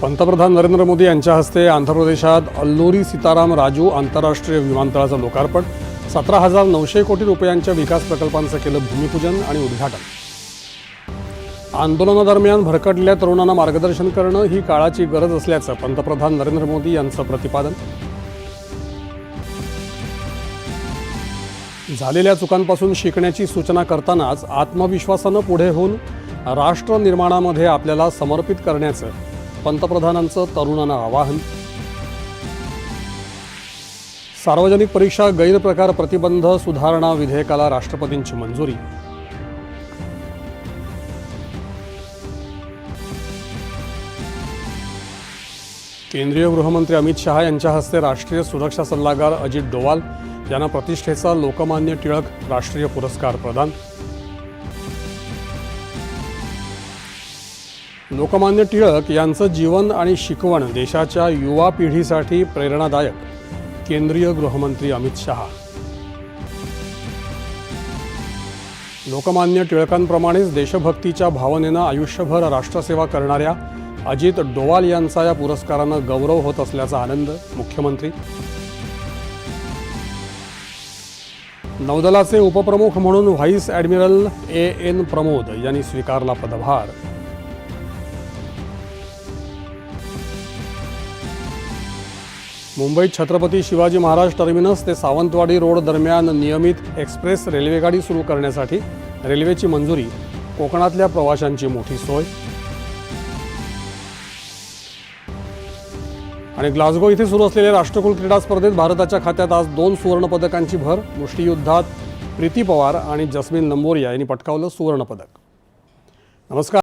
पंतप्रधान नरेंद्र मोदी यांच्या हस्ते आंध्र प्रदेशात अल्लुरी सीताराम राजू आंतरराष्ट्रीय विमानतळाचं लोकार्पण, 17,900 कोटी रुपयांच्या विकास प्रकल्पांचं केलं भूमिपूजन आणि उद्घाटन। आंदोलनादरम्यान भरकटलेल्या तरुणांना मार्गदर्शन करणं ही काळाची गरज असल्याचं पंतप्रधान नरेंद्र मोदी यांचं प्रतिपादन। झालेल्या चुकांपासून शिकण्याची सूचना करतानाच आत्मविश्वासानं पुढे होऊन राष्ट्र निर्माणामध्ये आपल्याला समर्पित करण्याचं पंतप्रधानांचं तरुणांना आवाहन। सार्वजनिक परीक्षा गैरप्रकार प्रतिबंध सुधारणा विधेयकाला राष्ट्रपतींची मंजुरी। केंद्रीय गृहमंत्री अमित शहा यांच्या हस्ते राष्ट्रीय सुरक्षा सल्लागार अजित डोवाल यांना प्रतिष्ठेचा लोकमान्य टिळक राष्ट्रीय पुरस्कार प्रदान। लोकमान्य टिळक यांचं जीवन आणि शिकवण देशाच्या युवा पिढीसाठी प्रेरणादायक, केंद्रीय गृहमंत्री अमित शहा। लोकमान्य टिळकांप्रमाणेच देशभक्तीच्या भावनेनं आयुष्यभर राष्ट्रसेवा करणाऱ्या अजित डोवाल यांचा या पुरस्कारानं गौरव होत असल्याचा आनंद मुख्यमंत्री। नौदलाचे उपप्रमुख म्हणून व्हाईस ॲडमिरल A.N. प्रमोद यांनी स्वीकारला पदभार। मुंबईत छत्रपती शिवाजी महाराज टर्मिनस ते सावंतवाडी रोड दरम्यान नियमित एक्सप्रेस रेल्वेगाडी सुरू करण्यासाठी रेल्वेची मंजुरी, कोकणातल्या प्रवाशांची मोठी सोय। आणि ग्लासगो इथे सुरू असलेल्या राष्ट्रकुल क्रीडा स्पर्धेत भारताच्या खात्यात आज 2 सुवर्णपदकांची भर। मुष्टियुद्धात प्रीती पवार आणि जस्मिन लंबोरिया यांनी पटकावलं सुवर्णपदक। नमस्कार।